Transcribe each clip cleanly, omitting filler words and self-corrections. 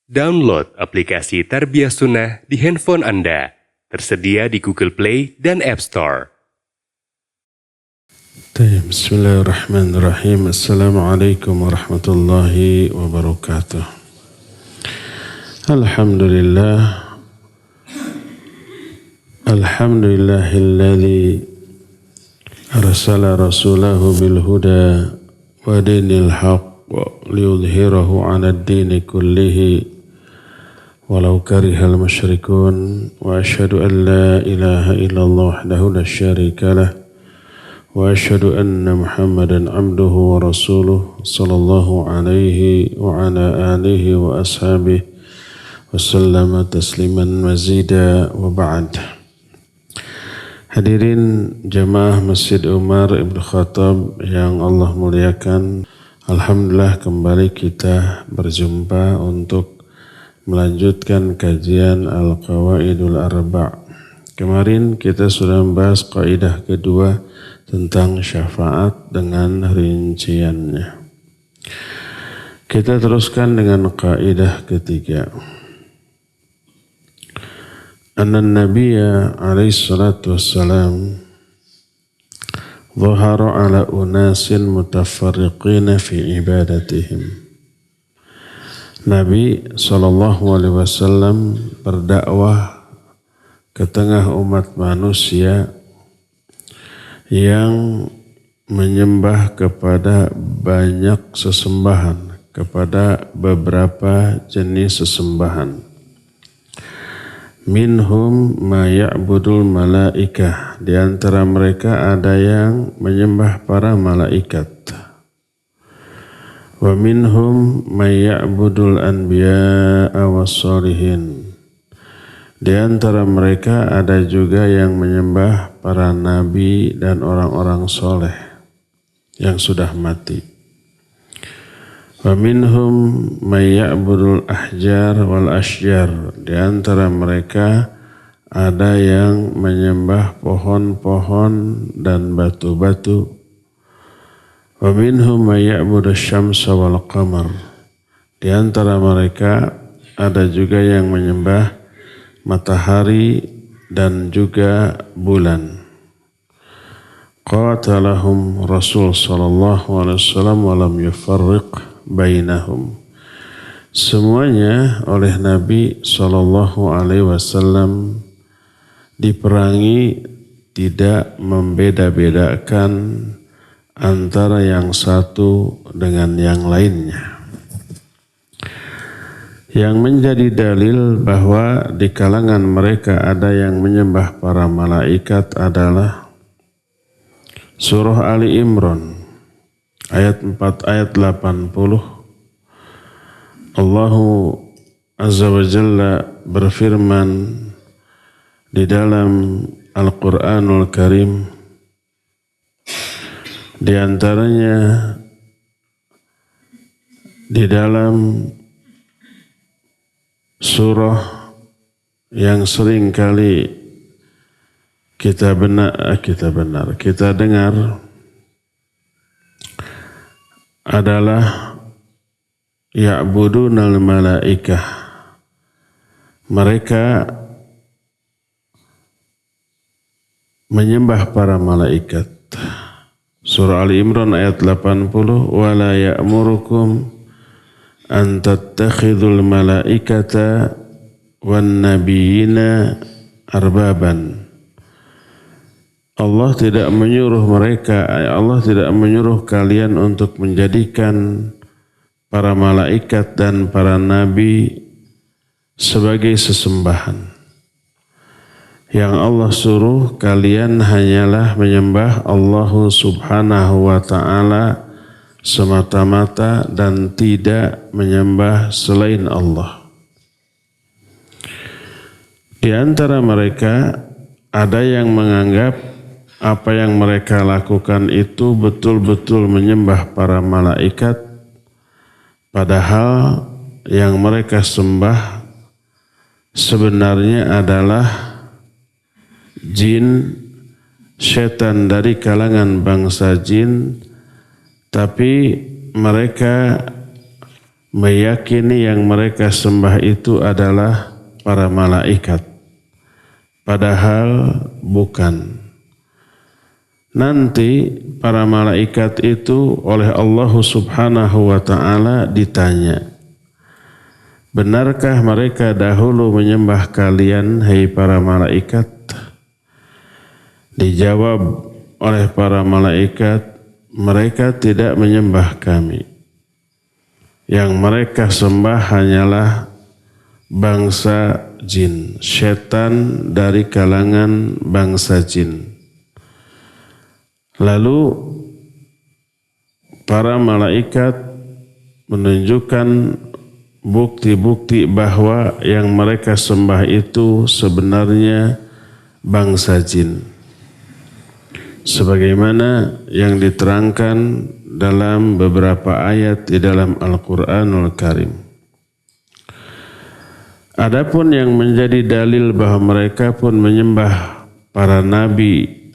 Download aplikasi Tarbiyah Sunnah di handphone Anda. Tersedia di Google Play dan App Store. Bismillahirrahmanirrahim. Assalamualaikum warahmatullahi wabarakatuh. Alhamdulillahilladzi arsala rasulahu bil huda wa dinil haqq liyudhhirahu 'alad dini kullihi walau karihal musyrikun. Wa asyhadu an la ilaha illallah wahdahu la syarika lah wa asyhadu anna Muhammadan abduhu wa rasuluh sallallahu alaihi wa ala alihi wa ashabihi wa sallama tasliman mazida wa ba'd. Hadirin jamaah Masjid Umar Ibn Khattab yang Allah muliakan, alhamdulillah kembali kita berjumpa untuk melanjutkan kajian Al-Qawaidul Arba'. Kemarin kita sudah membahas kaidah kedua tentang syafaat dengan rinciannya. Kita teruskan dengan kaidah ketiga. An-Nabiyya alaihi salatu wassalam dhahara ala unasin mutafarriqina fi ibadatihim. Nabi SAW berdakwah ke tengah umat manusia yang menyembah kepada banyak sesembahan, kepada beberapa jenis sesembahan. Minhum ma ya'budul malaikah, di antara mereka ada yang menyembah para malaikat. Wa minhum ma ya'budul anbiya'a was-shalihin, di antara mereka ada juga yang menyembah para nabi dan orang-orang soleh yang sudah mati. Wa minhum may ya'budul ahjar wal ashjar, di antara mereka ada yang menyembah pohon-pohon dan batu-batu. Wa minhum may ya'budus syamsa wal qamar, di antara mereka ada juga yang menyembah matahari dan juga bulan. Qatalahum Rasul sallallahu alaihi wasallam wa lam yufarriq bainahum. Semuanya oleh Nabi sallallahu alaihi wasallam diperangi, tidak membeda-bedakan antara yang satu dengan yang lainnya. Yang menjadi dalil bahwa di kalangan mereka ada yang menyembah para malaikat adalah surah Ali Imran ayat 4 ayat 80. Allahu Azza wa Jalla berfirman di dalam Al-Quranul Karim, di antaranya di dalam surah yang sering kali kita dengar adalah ya'budunal malaikah. Mereka menyembah para malaikat. Surah Ali Imran ayat 80, wala ya'murukum an tattakhidul malaikata wan nabiyina arbaban. Allah tidak menyuruh kalian untuk menjadikan para malaikat dan para nabi sebagai sesembahan. Yang Allah suruh kalian hanyalah menyembah Allah subhanahu wa ta'ala semata-mata dan tidak menyembah selain Allah. Di antara mereka ada yang menganggap apa yang mereka lakukan itu betul-betul menyembah para malaikat, padahal yang mereka sembah sebenarnya adalah jin, setan dari kalangan bangsa jin, tapi mereka meyakini yang mereka sembah itu adalah para malaikat. Padahal bukan. Nanti para malaikat itu oleh Allah Subhanahu wa ta'ala ditanya, benarkah mereka dahulu menyembah kalian, hai para malaikat? Dijawab oleh para malaikat, mereka tidak menyembah kami. Yang mereka sembah hanyalah bangsa jin, setan dari kalangan bangsa jin. Lalu para malaikat menunjukkan bukti-bukti bahwa yang mereka sembah itu sebenarnya bangsa jin. Sebagaimana yang diterangkan dalam beberapa ayat di dalam Al-Quranul Karim. Adapun yang menjadi dalil bahwa mereka pun menyembah para nabi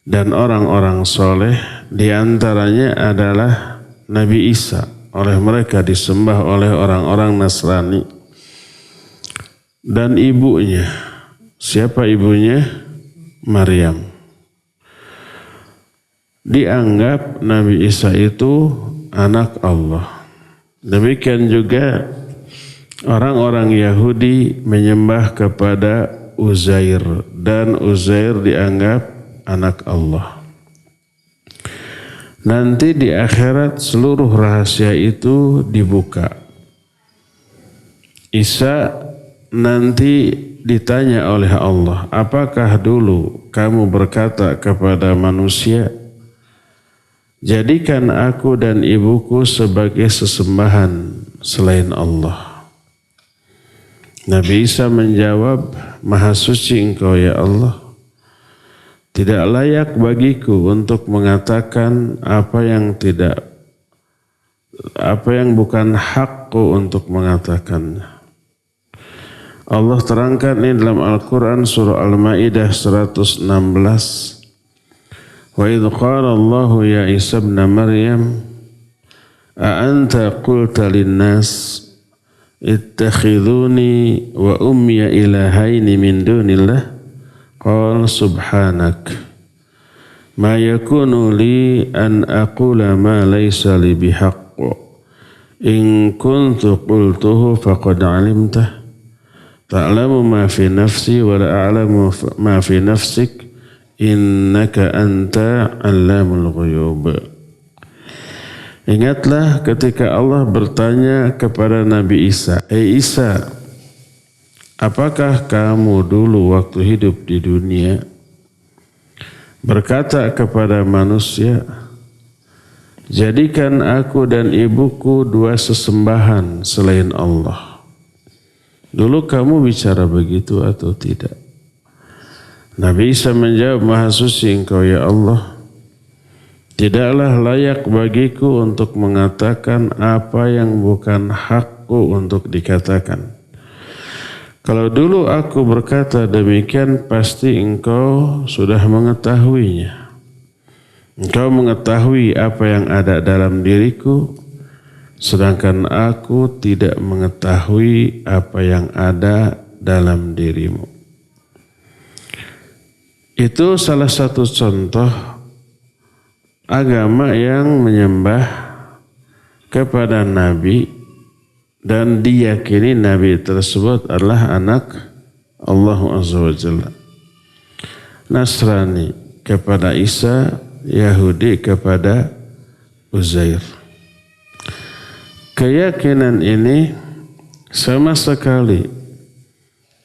dan orang-orang soleh, di antaranya adalah Nabi Isa. Oleh mereka disembah oleh orang-orang Nasrani. Dan ibunya. Siapa ibunya? Maryam. Dianggap Nabi Isa itu anak Allah. Demikian juga orang-orang Yahudi menyembah kepada Uzair. Dan Uzair dianggap anak Allah. Nanti di akhirat seluruh rahasia itu dibuka. Isa nanti ditanya oleh Allah, apakah dulu kamu berkata kepada manusia, jadikan aku dan ibuku sebagai sesembahan selain Allah? Nabi Isa menjawab, Maha suci Engkau ya Allah. Tidak layak bagiku untuk mengatakan apa yang bukan hakku untuk mengatakannya. Allah terangkan ini dalam Al-Quran surah Al-Ma'idah 116. Wa idh qala Allahu ya Isa ibn Maryam a anta qulta lin-nas ittakhiduni wa ummiya ilahaini min dunillah qala subhanak ma yakunu li an aqula ma laysa li bihaqq in kuntu qultuhu faqad alimtah ta'lamu ma fi nafsi wa la a'lamu ma fi nafsik innaka anta 'allamul ghuyub. Ingatlah ketika Allah bertanya kepada Nabi Isa, Isa, apakah kamu dulu waktu hidup di dunia berkata kepada manusia, jadikan aku dan ibuku dua sesembahan selain Allah? Dulu kamu bicara begitu atau tidak? Nabi Isa menjawab, Maha suci Engkau ya Allah. Tidaklah layak bagiku untuk mengatakan apa yang bukan hakku untuk dikatakan. Kalau dulu aku berkata demikian, pasti engkau sudah mengetahuinya. Engkau mengetahui apa yang ada dalam diriku, sedangkan aku tidak mengetahui apa yang ada dalam dirimu. Itu salah satu contoh agama yang menyembah kepada Nabi dan diyakini Nabi tersebut adalah anak Allah Azza wa Jalla. Nasrani kepada Isa, Yahudi kepada Uzair. Keyakinan ini sama sekali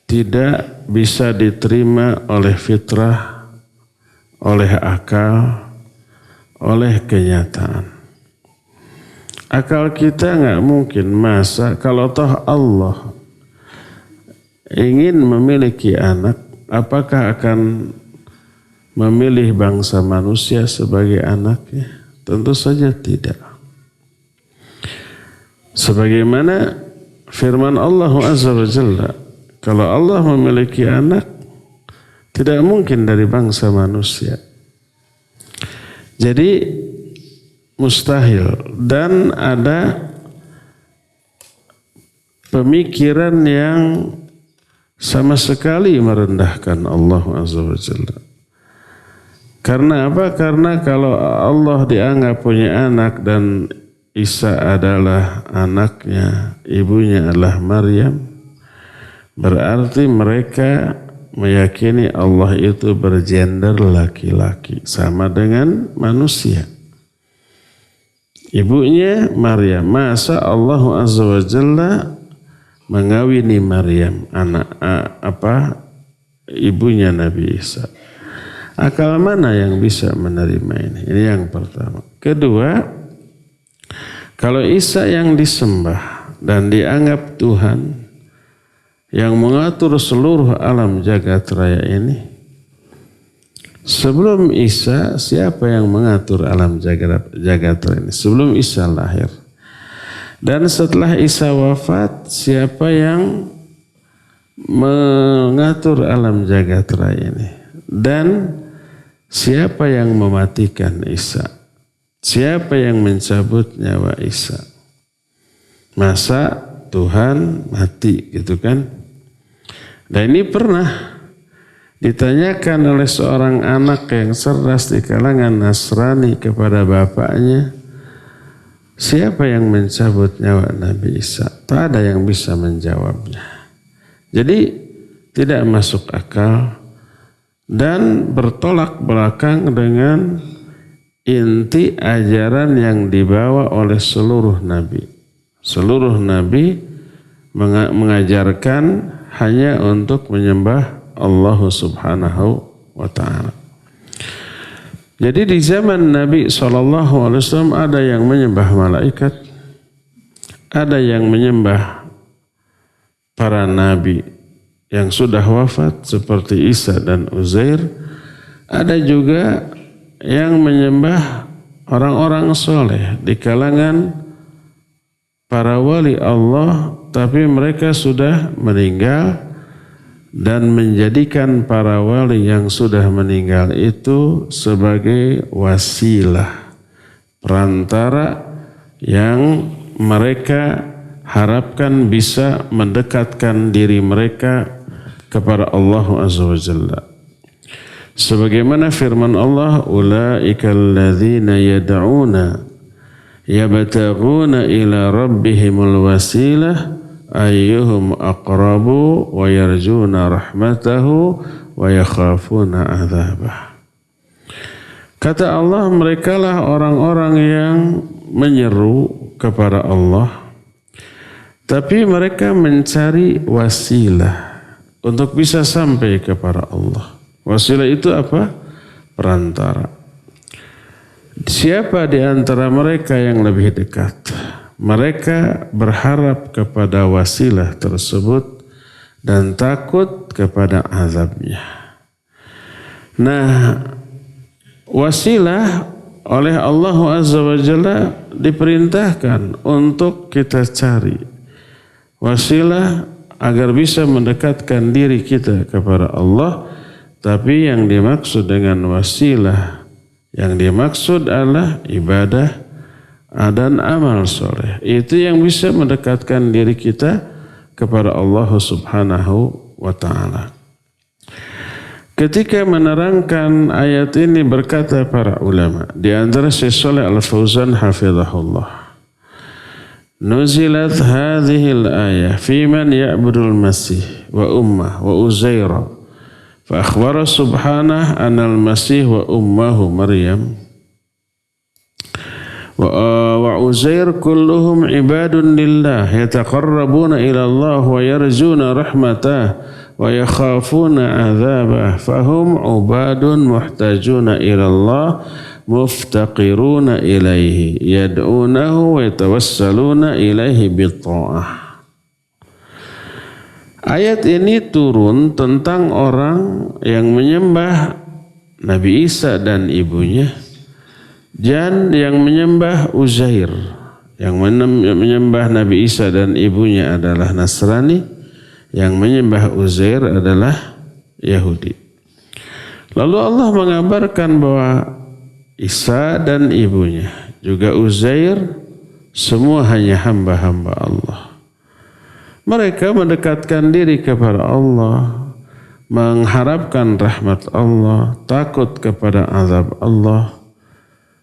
tidak bisa diterima oleh fitrah, oleh akal, oleh kenyataan. Akal kita nggak mungkin masa kalau toh Allah ingin memiliki anak, apakah akan memilih bangsa manusia sebagai anaknya? Tentu saja tidak. Sebagaimana firman Allah Azza wa Jalla, kalau Allah memiliki anak, tidak mungkin dari bangsa manusia. Jadi mustahil. Dan ada pemikiran yang sama sekali merendahkan Allah Azza wa Jalla. Karena apa? Karena kalau Allah dianggap punya anak dan Isa adalah anaknya, ibunya adalah Maryam, berarti mereka meyakini Allah itu bergender laki-laki, sama dengan manusia. Ibunya Maryam, masa Allah Azza wa Jalla mengawini Maryam, ibunya Nabi Isa? Akal mana yang bisa menerima ini? Ini yang pertama. Kedua, kalau Isa yang disembah dan dianggap Tuhan yang mengatur seluruh alam jagat raya ini, sebelum Isa siapa yang mengatur alam jagat raya ini? Sebelum Isa lahir. Dan setelah Isa wafat, siapa yang mengatur alam jagat raya ini? Dan siapa yang mematikan Isa? Siapa yang mencabut nyawa Isa? Masa Tuhan mati gitu kan? Dan ini pernah ditanyakan oleh seorang anak yang cerdas di kalangan Nasrani kepada bapaknya, siapa yang mencabut nyawa Nabi Isa? Tak ada yang bisa menjawabnya. Jadi tidak masuk akal dan bertolak belakang dengan inti ajaran yang dibawa oleh seluruh nabi. Seluruh nabi mengajarkan hanya untuk menyembah Allah Subhanahu wa ta'ala. Jadi di zaman Nabi SAW ada yang menyembah malaikat, ada yang menyembah para nabi yang sudah wafat seperti Isa dan Uzair, ada juga yang menyembah orang-orang soleh di kalangan para wali Allah, tapi mereka sudah meninggal dan menjadikan para wali yang sudah meninggal itu sebagai wasilah, perantara yang mereka harapkan bisa mendekatkan diri mereka kepada Allah Azza wa Jalla. Sebagaimana firman Allah, ulaika alladzina yad'una yabtaghuna ila rabbihimul wasilah ayyuhum aqrabu wa yarjuna rahmatahu wa yakhafuna adzabah. Kata Allah, merekalah orang-orang yang menyeru kepada Allah, tapi mereka mencari wasilah untuk bisa sampai kepada Allah. Wasilah itu apa? Perantara. Siapa di antara mereka yang lebih dekat? Mereka berharap kepada wasilah tersebut dan takut kepada azabnya. Nah, wasilah oleh Allah Azza wa Jalla diperintahkan untuk kita cari. Wasilah agar bisa mendekatkan diri kita kepada Allah, tapi yang dimaksud dengan wasilah, yang dimaksud adalah ibadah dan amal soleh. Itu yang bisa mendekatkan diri kita kepada Allah Subhanahu wa ta'ala. Ketika menerangkan ayat ini berkata para ulama, di antara Syekh Shalih Al-Fauzan hafizahullah, nuzilat hadhil ayah fi man ya'budul masih wa ummah wa uzaira. فأخبر سبحانه أن المسيح وأمه مريم وعزير كلهم عباد لله يتقربون إلى الله ويرجون رحمته ويخافون عذابه فهم عباد محتاجون إلى الله مفتقرون إليه يدعونه ويتوسلون إليه بالطاعة. Ayat ini turun tentang orang yang menyembah Nabi Isa dan ibunya, dan yang menyembah Uzair. Yang menyembah Nabi Isa dan ibunya adalah Nasrani, yang menyembah Uzair adalah Yahudi. Lalu Allah mengabarkan bahwa Isa dan ibunya, juga Uzair, semua hanya hamba-hamba Allah. Mereka mendekatkan diri kepada Allah, mengharapkan rahmat Allah, takut kepada azab Allah.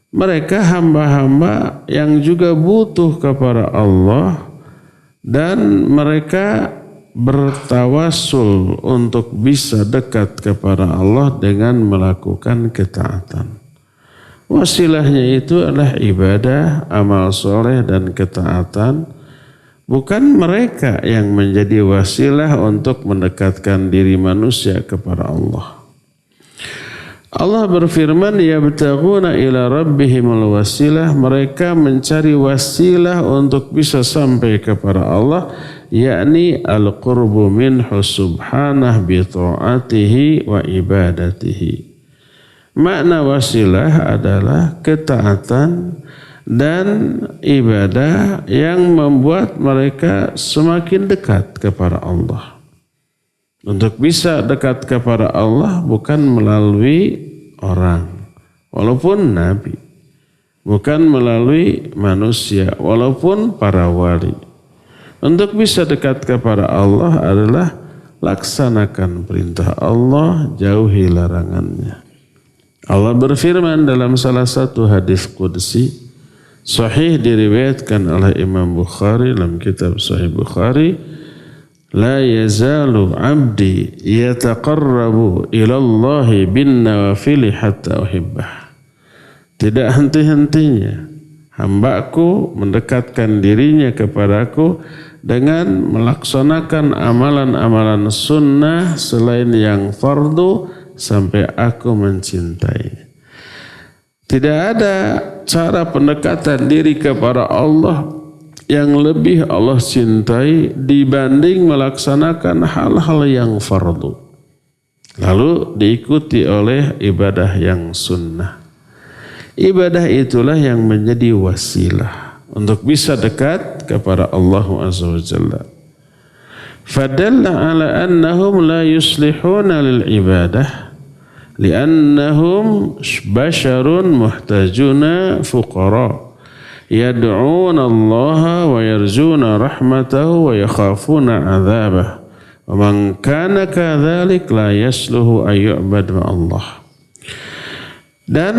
Mereka hamba-hamba yang juga butuh kepada Allah dan mereka bertawassul untuk bisa dekat kepada Allah dengan melakukan ketaatan. Wasilahnya itu adalah ibadah, amal soleh dan ketaatan. Bukan mereka yang menjadi wasilah untuk mendekatkan diri manusia kepada Allah. Allah berfirman, yabtaghuna ila rabbihimul wasilah, mereka mencari wasilah untuk bisa sampai kepada Allah, yakni al-qurbu minhu subhanah bi ta'atihi wa ibadatihi. Makna wasilah adalah ketaatan dan ibadah yang membuat mereka semakin dekat kepada Allah. Untuk bisa dekat kepada Allah bukan melalui orang, walaupun nabi. Bukan melalui manusia, walaupun para wali. Untuk bisa dekat kepada Allah adalah laksanakan perintah Allah, jauhi larangannya. Allah berfirman dalam salah satu hadis qudsi, sahih diriwayatkan oleh Imam Bukhari dalam kitab Sahih Bukhari, la yazalu abdi yataqarrabu ilallahi bin nawafili hatta uhibbah. Tidak henti-hentinya hambaku mendekatkan dirinya kepadaku dengan melaksanakan amalan-amalan sunnah selain yang fardu sampai aku mencintai. Tidak ada cara pendekatan diri kepada Allah yang lebih Allah cintai dibanding melaksanakan hal-hal yang fardu. Lalu diikuti oleh ibadah yang sunnah. Ibadah itulah yang menjadi wasilah untuk bisa dekat kepada Allah Azza wa Jalla. Fadalla ala annahum la yuslihuna lil ibadah li'annahum basharun muhtajuna fuqara. Yad'una Allah wa yarjuna rahmatahu wa yakhafuna 'adzabah. Wa man kana kadzalik la yasluhu ay yu'bad ma Allah. Dan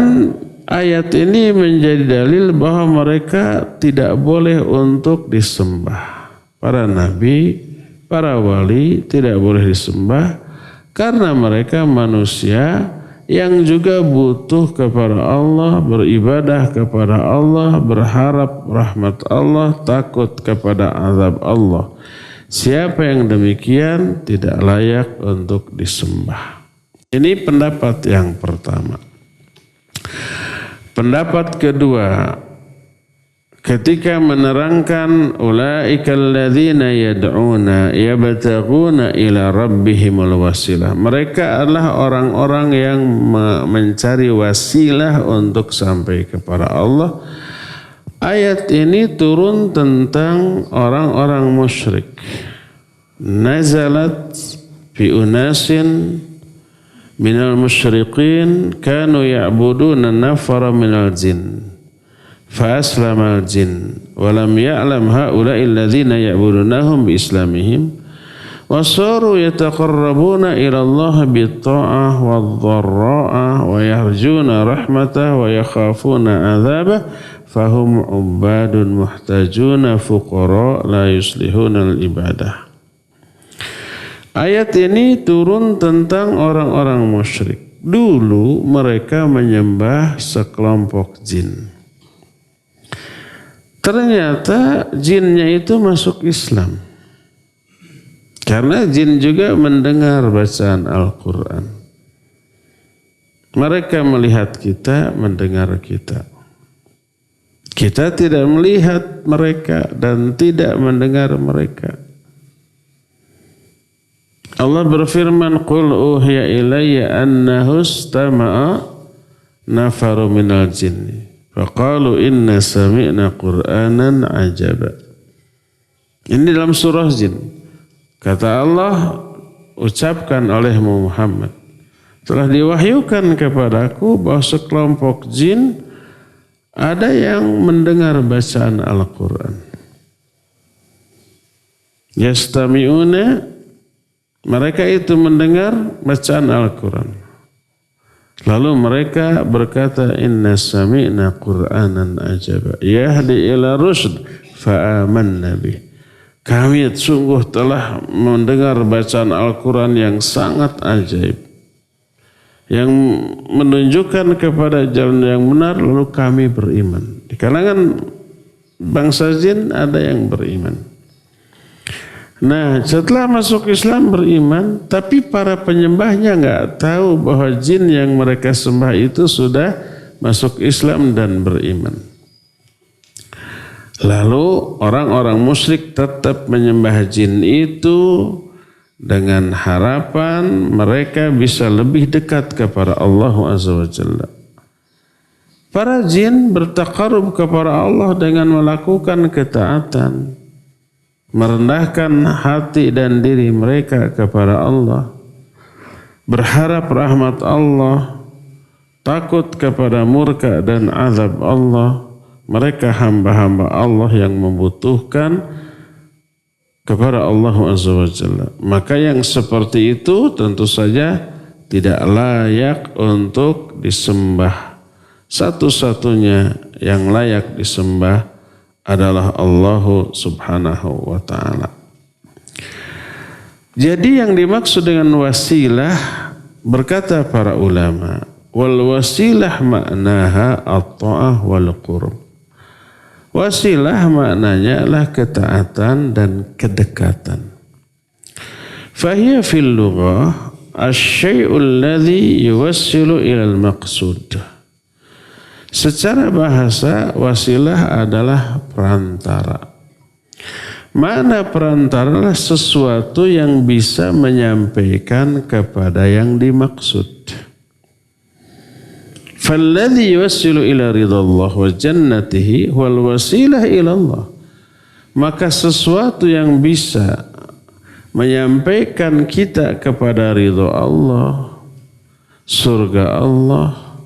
ayat ini menjadi dalil bahwa mereka tidak boleh untuk disembah. Para nabi, para wali tidak boleh disembah karena mereka manusia yang juga butuh kepada Allah, beribadah kepada Allah, berharap rahmat Allah, takut kepada azab Allah. Siapa yang demikian tidak layak untuk disembah. Ini pendapat yang pertama. Pendapat kedua, ketika menerangkan ulaikal ladzina yad'una yabtaghuna ila rabbihimul wasilah. Mereka adalah orang-orang yang mencari wasilah untuk sampai kepada Allah. Ayat ini turun tentang orang-orang musyrik. Nazalat fi unasin minal musyriqin kanu ya'buduna nafara minal jin. فأسلم الجن ولم يعلم هؤلاء الذين يعبدونهم بإسلامهم وصاروا يتقربون إلى الله بالطاعة والضراء ويرجون رحمته ويخافون عذابه فهم عباد محتاجون فقراء لا يصلحون العبادة. Ayat ini turun tentang orang-orang musyrik. Dulu mereka menyembah sekelompok jin. Ternyata jinnya itu masuk Islam. Karena jin juga mendengar bacaan Al-Quran. Mereka melihat kita, mendengar kita. Kita tidak melihat mereka dan tidak mendengar mereka. Allah berfirman, Qul uhiya ilayya annahu istama'a nafaru minal jinni. Faqalu inna sami'na Qur'anan ajaba. Ini dalam surah Jin. Kata Allah, ucapkan olehmu Muhammad, telah diwahyukan kepadaku bahwa sekelompok jin ada yang mendengar bacaan Al-Quran. Yastami'una, mereka itu mendengar bacaan Al-Quran. Lalu mereka berkata, inna sami'na Qur'anan ajaba yahdi ila rusyd fa'amanna bih. Kami sungguh telah mendengar bacaan Al-Quran yang sangat ajaib, yang menunjukkan kepada jalan yang benar, lalu kami beriman. Di kalangan bangsa jin ada yang beriman. Nah, setelah masuk Islam beriman, tapi para penyembahnya nggak tahu bahwa jin yang mereka sembah itu sudah masuk Islam dan beriman. Lalu orang-orang musyrik tetap menyembah jin itu dengan harapan mereka bisa lebih dekat kepada Allah Azza wa Jalla. Para jin bertaqarrub kepada Allah dengan melakukan ketaatan, merendahkan hati dan diri mereka kepada Allah, berharap rahmat Allah, takut kepada murka dan azab Allah. Mereka hamba-hamba Allah yang membutuhkan kepada Allah Azza wa Jalla. Maka yang seperti itu tentu saja tidak layak untuk disembah. Satu-satunya yang layak disembah adalah Allah Subhanahu wa ta'ala. Jadi yang dimaksud dengan wasilah, berkata para ulama, wal wasilah maknaha at-ta'ah wal qurb. Wasilah maknanya adalah ketaatan dan kedekatan. Fahiya fil lughah asy-syai'ul ladzi yuwassilu ilal maqsud. Secara bahasa, wasilah adalah perantara. Makna perantara adalah sesuatu yang bisa menyampaikan kepada yang dimaksud. Falladhi yuwassilu ila ridallah wa jannatihi wal wasilah ila Allah. Maka sesuatu yang bisa menyampaikan kita kepada ridha Allah, surga Allah,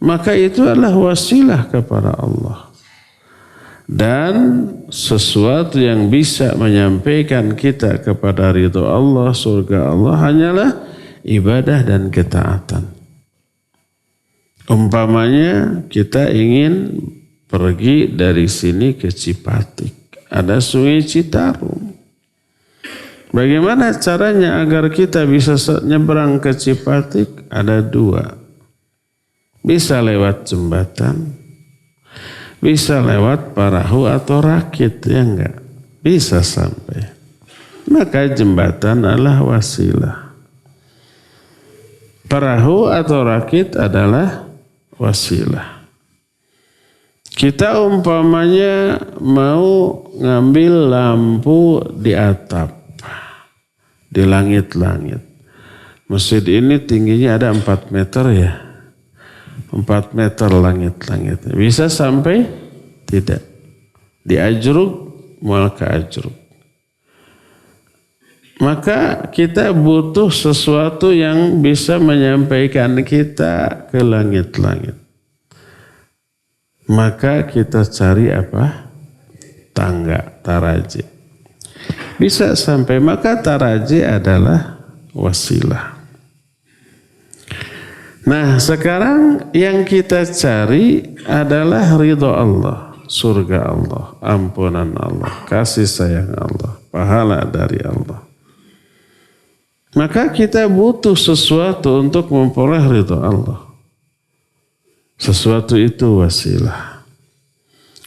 maka itu adalah wasilah kepada Allah. Dan sesuatu yang bisa menyampaikan kita kepada ridha Allah, surga Allah hanyalah ibadah dan ketaatan. Umpamanya kita ingin pergi dari sini ke Cipatik, ada Sungai Citarum. Bagaimana caranya agar kita bisa nyebrang ke Cipatik? Ada dua. Bisa lewat jembatan, bisa lewat perahu atau rakit, ya enggak? Bisa sampai. Maka jembatan adalah wasilah. Perahu atau rakit adalah wasilah. Kita umpamanya mau ngambil lampu di atap, di langit-langit. Masjid ini tingginya ada 4 meter ya. 4 meter langit-langit. Bisa sampai? Tidak. Di Ajruk, mual ke Ajruk. Maka kita butuh sesuatu yang bisa menyampaikan kita ke langit-langit. Maka kita cari apa? Tangga, taraji. Bisa sampai, maka taraji adalah wasilah. Nah, sekarang yang kita cari adalah ridha Allah, surga Allah, ampunan Allah, kasih sayang Allah, pahala dari Allah. Maka kita butuh sesuatu untuk memperoleh ridha Allah. Sesuatu itu wasilah.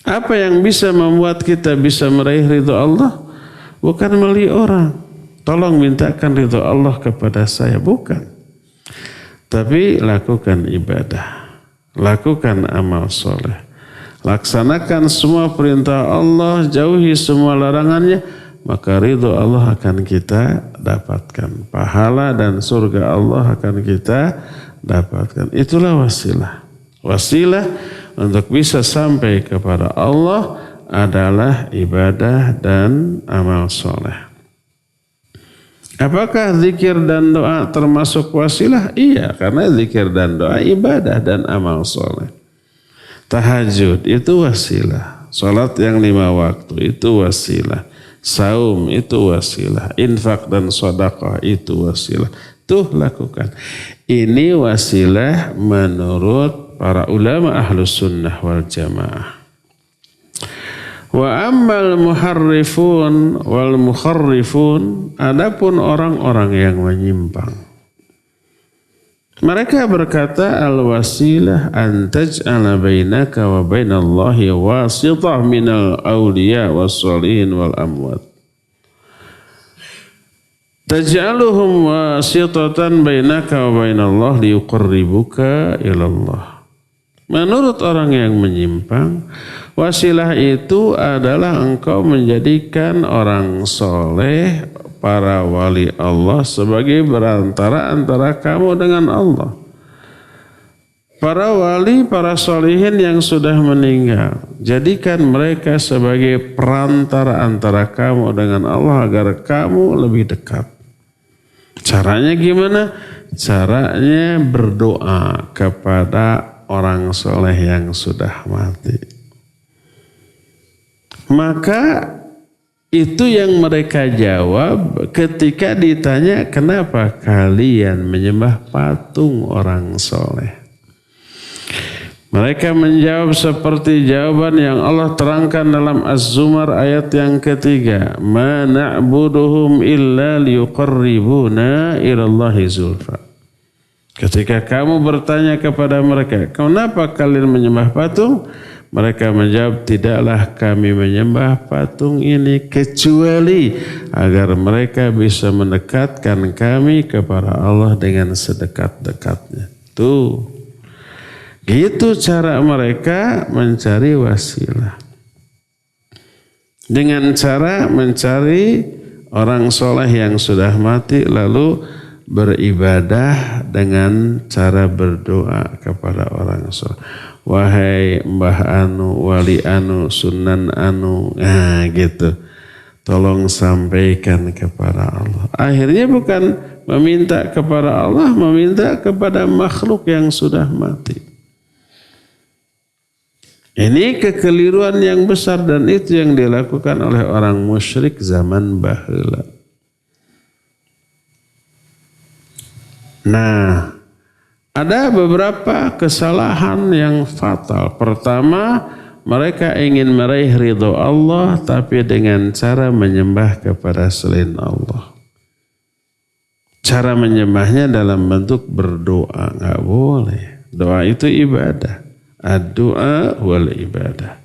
Apa yang bisa membuat kita bisa meraih ridha Allah? Bukan melalui orang. Tolong mintakan ridha Allah kepada saya, bukan. Tapi lakukan ibadah, lakukan amal soleh, laksanakan semua perintah Allah, jauhi semua larangannya, maka ridho Allah akan kita dapatkan. Pahala dan surga Allah akan kita dapatkan. Itulah wasilah. Wasilah untuk bisa sampai kepada Allah adalah ibadah dan amal soleh. Apakah zikir dan doa termasuk wasilah? Iya, karena zikir dan doa ibadah dan amal soleh. Tahajud itu wasilah. Salat yang 5 waktu itu wasilah. Saum itu wasilah, infak dan sedekah itu wasilah. Tuh lakukan. Ini wasilah menurut para ulama ahlus sunnah wal jamaah. Wa ammal muharrifun wal mukharrifun, adapun orang-orang yang menyimpang. Mereka berkata al-wasilah an taj'ala bainaka wa bainallahi wasitah minal awliya was-shalihin wal amwat. Taj'aluhum wasitatan bainaka wa bainallah liyuqarribuka ilallah. Menurut orang yang menyimpang, wasilah itu adalah engkau menjadikan orang soleh, para wali Allah sebagai berantara antara kamu dengan Allah. Para wali, para solihin yang sudah meninggal, jadikan mereka sebagai perantara antara kamu dengan Allah agar kamu lebih dekat. Caranya gimana? Caranya berdoa kepada orang soleh yang sudah mati. Maka itu yang mereka jawab ketika ditanya kenapa kalian menyembah patung orang soleh. Mereka menjawab seperti jawaban yang Allah terangkan dalam Az-Zumar ayat yang ketiga. Ma na'buduhum illa liyuqarribuna ilallahi zulfa. Ketika kamu bertanya kepada mereka, kenapa kalian menyembah patung? Mereka menjawab, tidaklah kami menyembah patung ini kecuali agar mereka bisa mendekatkan kami kepada Allah dengan sedekat-dekatnya. Tuh. Gitu cara mereka mencari wasilah. Dengan cara mencari orang soleh yang sudah mati lalu beribadah dengan cara berdoa kepada orang soleh. Wahai Mbah Anu, Wali Anu, Sunan Anu, nah gitu. Tolong sampaikan kepada Allah. Akhirnya bukan meminta kepada Allah, meminta kepada makhluk yang sudah mati. Ini kekeliruan yang besar dan itu yang dilakukan oleh orang musyrik zaman baheula. Nah, ada beberapa kesalahan yang fatal. Pertama, mereka ingin meraih ridho Allah tapi dengan cara menyembah kepada selain Allah. Cara menyembahnya dalam bentuk berdoa, enggak boleh. Doa itu ibadah. Ad-du'a wal ibadah.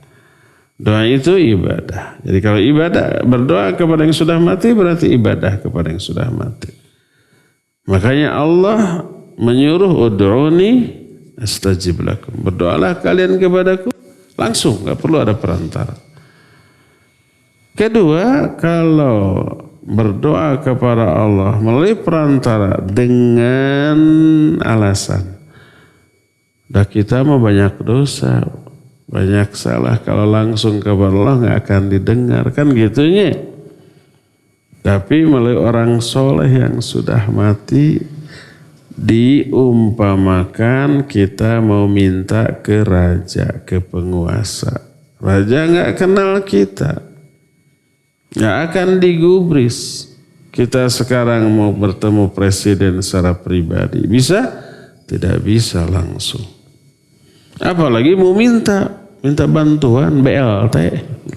Doa itu ibadah. Jadi kalau ibadah berdoa kepada yang sudah mati berarti ibadah kepada yang sudah mati. Makanya Allah menyuruh ud'uni astajib lakum. Berdoalah kalian kepadaku langsung, enggak perlu ada perantara. Kedua, kalau berdoa kepada Allah melalui perantara dengan alasan dah kita mah banyak dosa, banyak salah, kalau langsung kepada Allah enggak akan didengar, kan gitunya. Tapi melalui orang soleh yang sudah mati diumpamakan kita mau minta ke raja, ke penguasa. Raja enggak kenal kita, enggak akan digubris. Kita sekarang mau bertemu presiden secara pribadi, bisa? Tidak bisa langsung. Apalagi mau minta bantuan BLT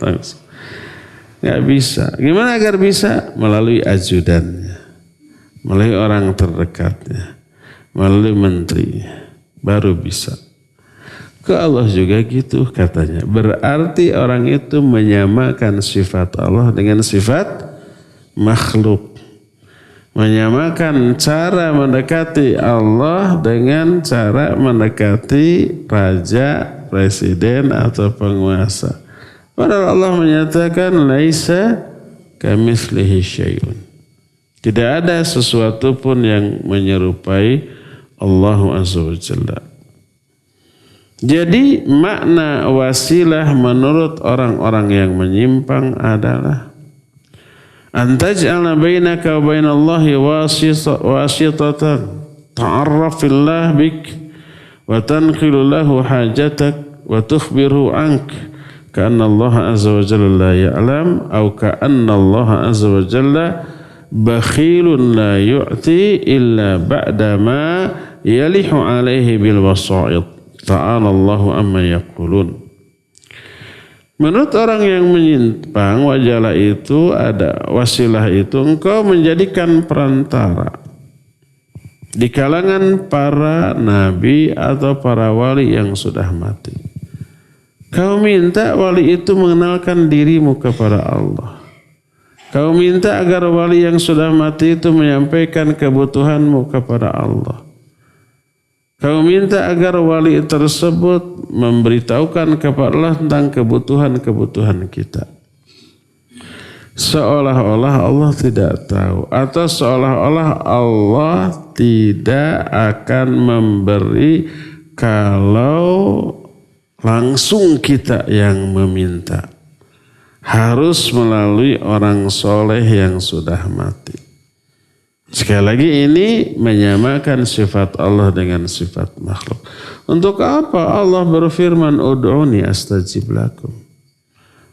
langsung. Enggak bisa. Gimana agar bisa? Melalui ajudannya, melalui orang terdekatnya, melalui menteri, baru bisa. Ke Allah juga gitu katanya. Berarti orang itu menyamakan sifat Allah dengan sifat makhluk. Menyamakan cara mendekati Allah dengan cara mendekati raja, presiden atau penguasa. Padahal Allah menyatakan laisa kamitslihi syai'un. Tidak ada sesuatu pun yang menyerupai Allah Azza wa Jalla. Jadi makna wasilah menurut orang-orang yang menyimpang adalah antaj'ala bainaka wa bainallahi wasitatan ta'arrafillah bik wa tanqilu lahu hajatak wa tukhbiru ank ka'anna Allah azza wa jalla la ya'lam au ka'anna Allah azza wa jalla bakhilun la yu'ti illa ba'da ma yalihu alaihi bil wasa'id. Ta'ala Allahu amma yaqulun. Menurut orang yang menyimpang, wajalah itu ada wasilah itu engkau menjadikan perantara di kalangan para nabi atau para wali yang sudah mati. Kau minta wali itu mengenalkan dirimu kepada Allah. Kau minta agar wali yang sudah mati itu menyampaikan kebutuhanmu kepada Allah. Kau minta agar wali tersebut memberitahukan kepada Allah tentang kebutuhan-kebutuhan kita. Seolah-olah Allah tidak tahu atau seolah-olah Allah tidak akan memberi kalau langsung kita yang meminta. Harus melalui orang soleh yang sudah mati. Sekali lagi ini menyamakan sifat Allah dengan sifat makhluk. Untuk apa Allah berfirman ud'uni astajib lakum.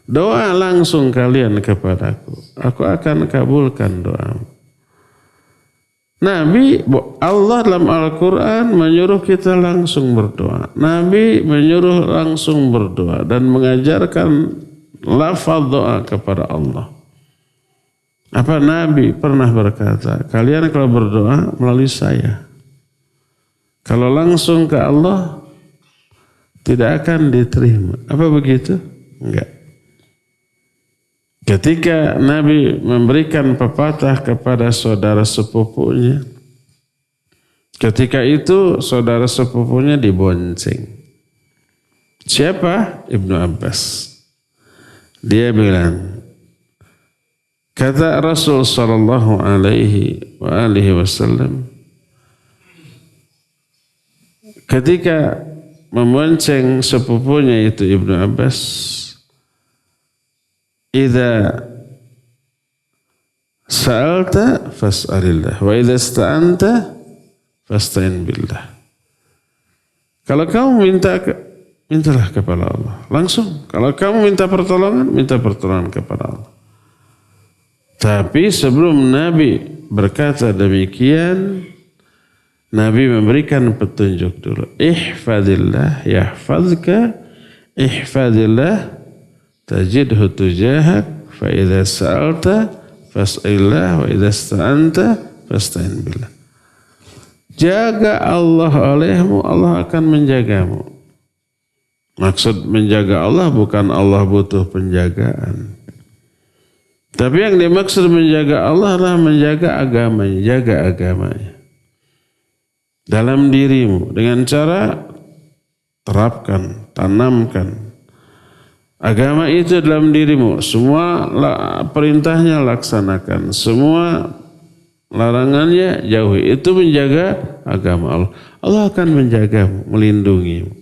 Doa langsung kalian kepadaku. Aku akan kabulkan doamu. Nabi Allah dalam Al-Quran menyuruh kita langsung berdoa. Nabi menyuruh langsung berdoa dan mengajarkan lafaz doa kepada Allah. Apa Nabi pernah berkata, kalian kalau berdoa melalui saya. Kalau langsung ke Allah tidak akan diterima. Apa begitu? Enggak. Ketika Nabi memberikan pepatah kepada saudara sepupunya, ketika itu saudara sepupunya dibonceng. Siapa? Ibnu Abbas. Dia bilang, kata Rasul sallallahu alaihi wasallam ketika membonceng sepupunya itu Ibnu Abbas, idza sa'alta fas'alillah wa idza ista'anta fasta'in billah. Kalau kamu mintalah kepada Allah langsung. Kalau kamu minta pertolongan kepada Allah. Tapi sebelum Nabi berkata demikian, Nabi memberikan petunjuk dulu. Ihfadillah yahfazka, ihfadillah tajidhu tujahak, fa idza sa'alta fas'illah wa idza ista'anta fasta'in billah. Jaga Allah olehmu, Allah akan menjagamu. Maksud menjaga Allah bukan Allah butuh penjagaan. Tapi yang dimaksud menjaga Allah adalah menjaga agamanya, jaga agamanya. Dalam dirimu dengan cara terapkan, tanamkan agama itu dalam dirimu. Semua perintahnya laksanakan, semua larangannya jauhi. Itu menjaga agama Allah. Allah akan menjagamu, melindungimu.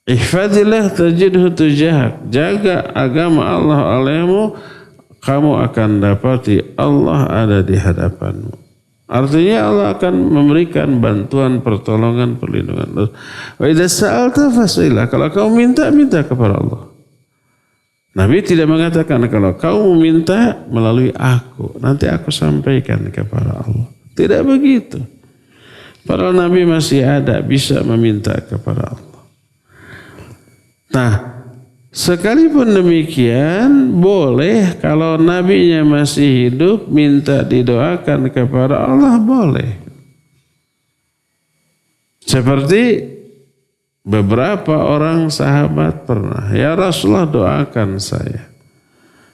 Ihfadillah tajidhu tujahak. Jaga agama Allah olehmu, kamu akan dapati Allah ada di hadapanmu. Artinya Allah akan memberikan bantuan, pertolongan, perlindungan. Wa idza sa'alta fas'illah. Kalau kamu minta kepada Allah. Nabi tidak mengatakan kalau kamu minta melalui aku, nanti aku sampaikan kepada Allah. Tidak begitu. Padahal Nabi masih ada, bisa meminta kepada Allah. Nah, sekalipun demikian, boleh kalau nabinya masih hidup minta didoakan kepada Allah, boleh. Seperti beberapa orang sahabat pernah, ya Rasulullah doakan saya.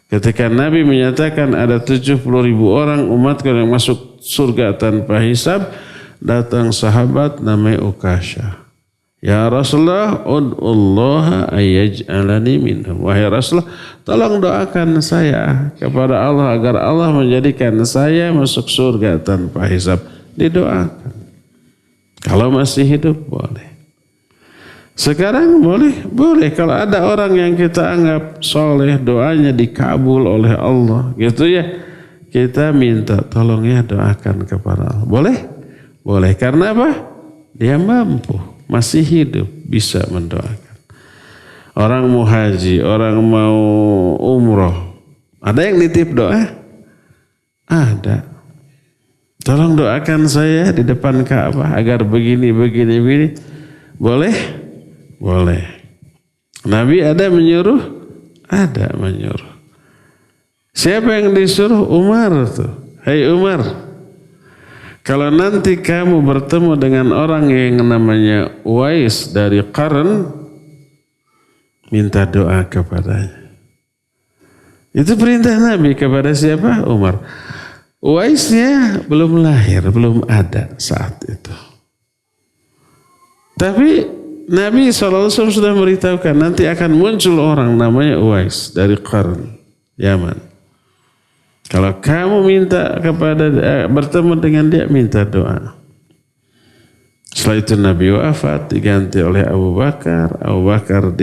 Ketika Nabi menyatakan ada 70.000 orang umatku yang masuk surga tanpa hisab, datang sahabat namanya Ukasyah. Ya Rasulullah, ud'ullaha ayyaj'alani minhum. Wahai Rasulullah, tolong doakan saya kepada Allah agar Allah menjadikan saya masuk surga tanpa hisab. Didoakan. Kalau masih hidup boleh. Sekarang boleh. Boleh. Kalau ada orang yang kita anggap soleh, doanya dikabul oleh Allah. Gitu ya. Kita minta tolong ya doakan kepada Allah. Boleh? Boleh. Karena apa? Dia mampu. Masih hidup, bisa mendoakan. orang mau haji, orang mau umroh, ada yang nitip doa? Ada. Tolong doakan saya di depan Ka'bah agar begini. Boleh? Boleh. Nabi ada menyuruh? Ada menyuruh. Siapa yang disuruh? Umar tuh. Hai Umar, kalau nanti kamu bertemu dengan orang yang namanya Uwais dari Qarn, minta doa kepadanya. Itu perintah Nabi kepada siapa? Umar. Uwaisnya belum lahir, belum ada saat itu. Tapi Nabi SAW sudah memberitahukan nanti akan muncul orang namanya Uwais dari Qarn, Yaman. Kalau kamu minta bertemu dengan dia, minta doa. Setelah itu Nabi wafat, diganti oleh Abu Bakar. Abu Bakar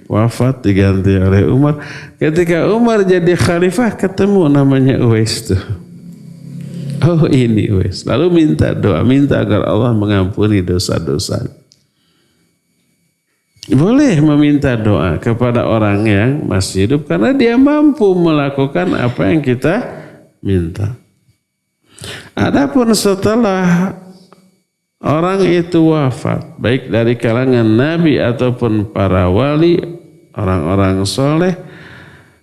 wafat, diganti oleh Umar. Ketika Umar jadi khalifah, ketemu namanya Uwais tuh. Oh ini Uwais. Lalu minta doa, minta agar Allah mengampuni dosa-dosa. Boleh meminta doa kepada orang yang masih hidup karena dia mampu melakukan apa yang kita minta. Adapun setelah orang itu wafat, baik dari kalangan nabi ataupun para wali, orang-orang soleh,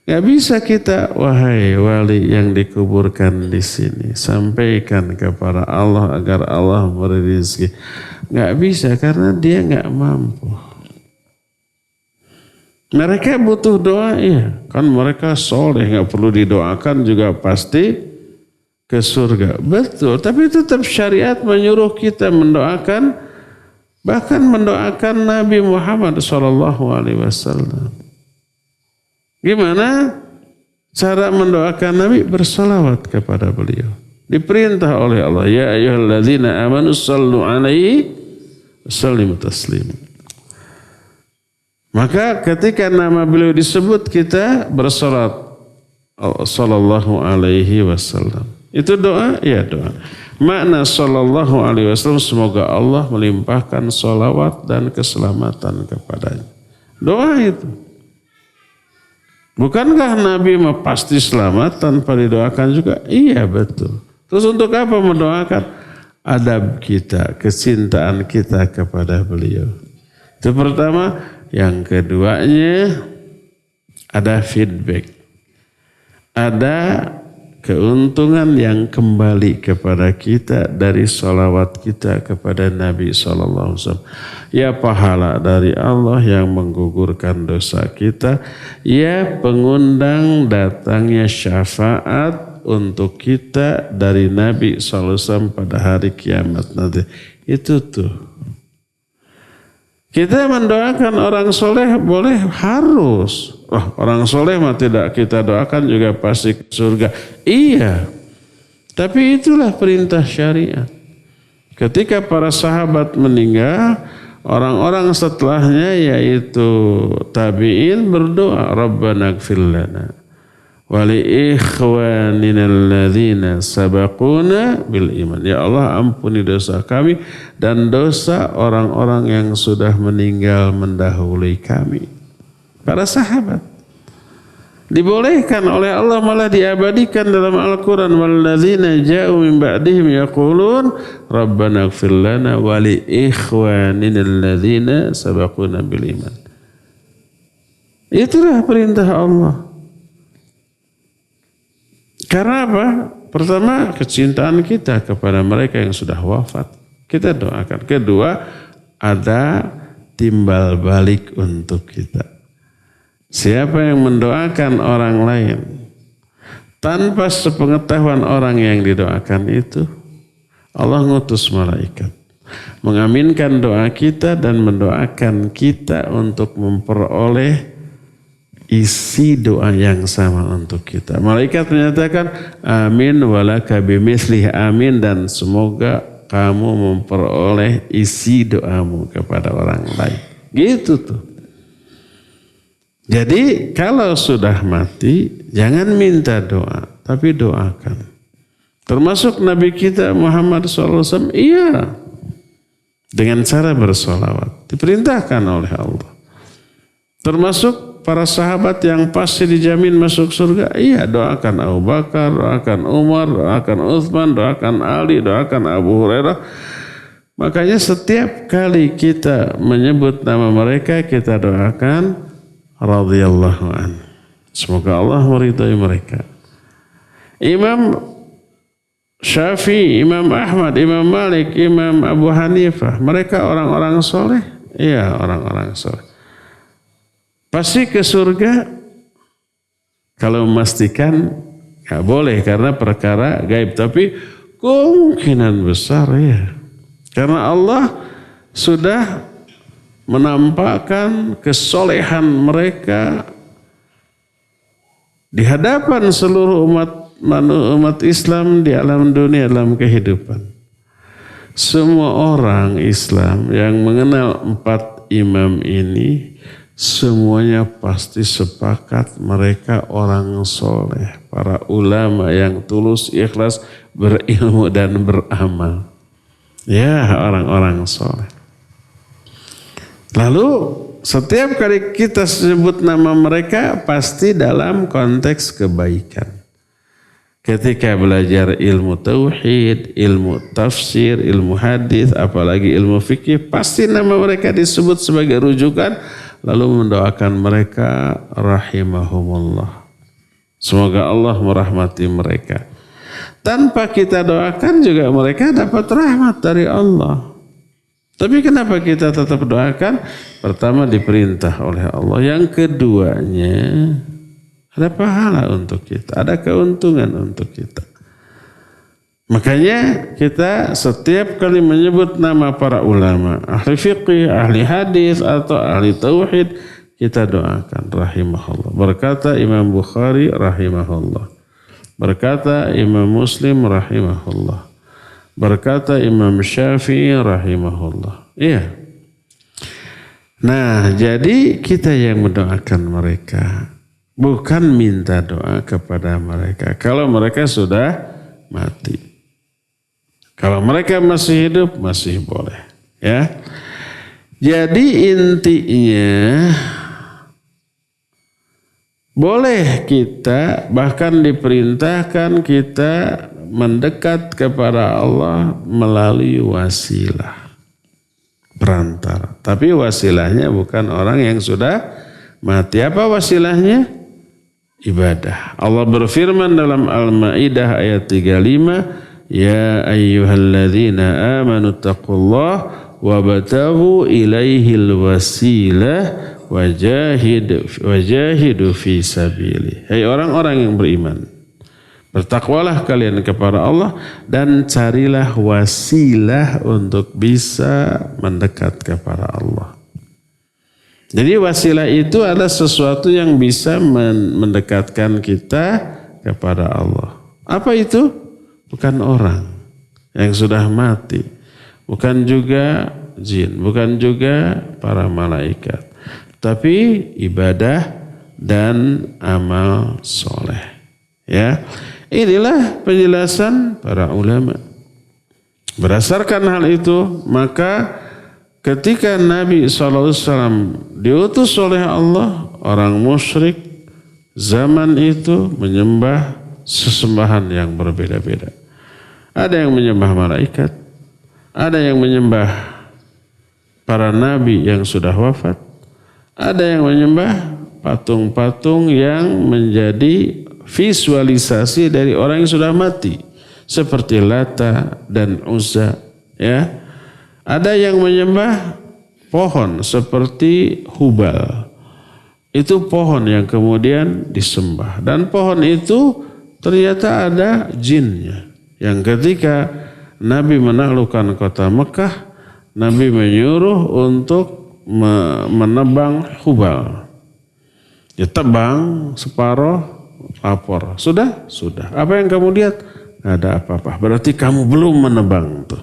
gak bisa kita, wahai wali yang dikuburkan di sini, sampaikan kepada Allah agar Allah memberi rezeki. Gak bisa karena dia gak mampu. Mereka butuh doa, ya. Kan mereka soleh, gak perlu didoakan juga pasti ke surga. Betul, tapi tetap syariat menyuruh kita mendoakan, bahkan mendoakan Nabi Muhammad SAW. Gimana cara mendoakan Nabi? Bersalawat kepada beliau. Diperintah oleh Allah, ya ayyuhalladzina amanu sallu alaihi wasallimu taslima. Maka ketika nama beliau disebut, kita bersalat sallallahu alaihi wasallam. Itu doa? Ya doa. Makna sallallahu alaihi wasallam, semoga Allah melimpahkan salawat dan keselamatan kepadanya. Doa itu. Bukankah Nabi pasti selamat tanpa didoakan juga? Iya betul. Terus untuk apa mendoakan? Adab kita, kecintaan kita kepada beliau. Itu pertama. Yang keduanya ada feedback. Ada keuntungan yang kembali kepada kita dari salawat kita kepada Nabi SAW. Ya pahala dari Allah yang menggugurkan dosa kita. Ya pengundang datangnya syafaat untuk kita dari Nabi SAW pada hari kiamat nanti. Itu tuh. Kita mendoakan orang soleh boleh, harus. Oh, orang soleh mah tidak kita doakan juga pasti ke surga. Iya, tapi itulah perintah syariat. Ketika para sahabat meninggal, orang-orang setelahnya yaitu tabi'in berdoa, Rabbana gfir lana wa li ikhwanina alladzina sabaquna bil iman. Ya Allah, ampuni dosa kami dan dosa orang-orang yang sudah meninggal mendahului kami. Para sahabat dibolehkan oleh Allah, malah diabadikan dalam Al-Quran, walladzina ja'u min ba'dihim yaqulun Rabbana gfir lana wa li ikhwanina alladzina sabaquna bil iman. Itulah perintah Allah. Karena apa? Pertama, kecintaan kita kepada mereka yang sudah wafat. Kita doakan. Kedua, ada timbal balik untuk kita. Siapa yang mendoakan orang lain tanpa sepengetahuan orang yang didoakan itu, Allah ngutus malaikat mengaminkan doa kita dan mendoakan kita untuk memperoleh isi doa yang sama untuk kita. Malaikat menyatakan amin walaka bimislih, amin, dan semoga kamu memperoleh isi doamu kepada orang lain. Gitu tuh. Jadi kalau sudah mati jangan minta doa, tapi doakan. Termasuk Nabi kita Muhammad SAW, iya, dengan cara bersolawat. Diperintahkan oleh Allah. Termasuk para sahabat yang pasti dijamin masuk surga. Iya, doakan Abu Bakar, doakan Umar, doakan Utsman, doakan Ali, doakan Abu Hurairah. Makanya setiap kali kita menyebut nama mereka, kita doakan radhiyallahu anhu. Semoga Allah meridai mereka. Imam Syafi'i, Imam Ahmad, Imam Malik, Imam Abu Hanifah, mereka orang-orang soleh. Iya, orang-orang soleh. Pasti ke surga. Kalau memastikan nggak boleh karena perkara gaib, tapi kemungkinan besar ya. Karena Allah sudah menampakkan kesolehan mereka di hadapan seluruh umat Islam di alam dunia, dalam kehidupan. Semua orang Islam yang mengenal 4 imam ini, semuanya pasti sepakat mereka orang soleh, para ulama yang tulus, ikhlas, berilmu dan beramal. Ya, orang-orang soleh. Lalu setiap kali kita sebut nama mereka pasti dalam konteks kebaikan. Ketika belajar ilmu tauhid, ilmu tafsir, ilmu hadis, apalagi ilmu fikih, pasti nama mereka disebut sebagai rujukan, lalu mendoakan mereka rahimahumullah. Semoga Allah merahmati mereka. Tanpa kita doakan juga mereka dapat rahmat dari Allah. Tapi kenapa kita tetap doakan? Pertama, diperintah oleh Allah. Yang keduanya, ada pahala untuk kita, ada keuntungan untuk kita. Makanya kita setiap kali menyebut nama para ulama, ahli fiqih, ahli hadis atau ahli tauhid, kita doakan rahimahullah. Berkata Imam Bukhari rahimahullah. Berkata Imam Muslim rahimahullah. Berkata Imam Syafi'i rahimahullah. Iya. Nah, jadi kita yang mendoakan mereka. Bukan minta doa kepada mereka. Kalau mereka sudah mati. Kalau mereka masih hidup, masih boleh. Ya. Jadi intinya, boleh kita, bahkan diperintahkan kita mendekat kepada Allah melalui wasilah, perantara. Tapi wasilahnya bukan orang yang sudah mati. Apa wasilahnya? Ibadah. Allah berfirman dalam Al-Maidah ayat 35, Ya ayyuhalladzina amanu taqullah wabtaghu ilaihil wasilah wajahidu fi sabili. Hai orang-orang yang beriman, bertakwalah kalian kepada Allah dan carilah wasilah untuk bisa mendekat kepada Allah. Jadi wasilah itu adalah sesuatu yang bisa mendekatkan kita kepada Allah. Apa itu? Bukan orang yang sudah mati, bukan juga jin, bukan juga para malaikat, tapi ibadah dan amal soleh. Ya, inilah penjelasan para ulama. Berdasarkan hal itu, maka ketika Nabi SAW diutus oleh Allah, orang musyrik zaman itu menyembah sesembahan yang berbeda-beda. Ada yang menyembah malaikat, ada yang menyembah para nabi yang sudah wafat, ada yang menyembah patung-patung yang menjadi visualisasi dari orang yang sudah mati, seperti Lata dan Uzza. Ya, ada yang menyembah pohon seperti Hubal. Itu pohon yang kemudian disembah, dan pohon itu ternyata ada jinnya. Yang ketika Nabi menaklukkan kota Mekah, Nabi menyuruh untuk menebang Hubal. Ditebang separuh, lapor. Sudah? Sudah. Apa yang kamu lihat? Nggak ada apa-apa. Berarti kamu belum menebang tuh.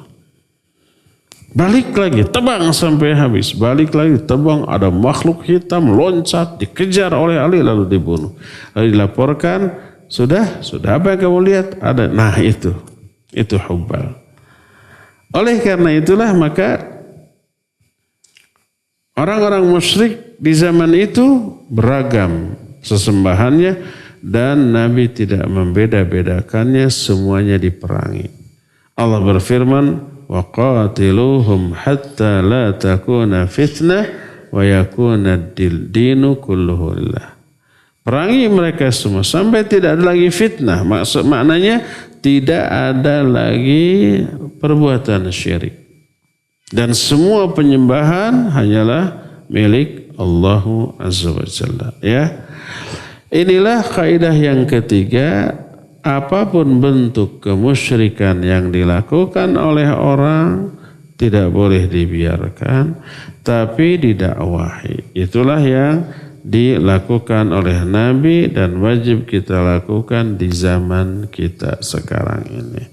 Balik lagi, tebang sampai habis. Balik lagi, tebang. Ada makhluk hitam loncat, dikejar oleh Ali lalu dibunuh. Lalu dilaporkan, sudah. Apa yang kamu lihat? Ada. Nah itu Hubal. Oleh karena itulah maka orang-orang musyrik di zaman itu beragam sesembahannya dan Nabi tidak membeda-bedakannya, semuanya diperangi. Allah berfirman, wa qatiluhum hatta la takuna fitnah wa yakuna ad-dinu kulluhu lillah. Perangi mereka semua sampai tidak ada lagi fitnah. Maknanya tidak ada lagi perbuatan syirik. Dan semua penyembahan hanyalah milik Allah Azza wa Jalla. Ya. Inilah kaidah yang ketiga, apapun bentuk kemusyrikan yang dilakukan oleh orang tidak boleh dibiarkan, tapi didakwahi. Itulah yang dilakukan oleh Nabi dan wajib kita lakukan di zaman kita sekarang ini.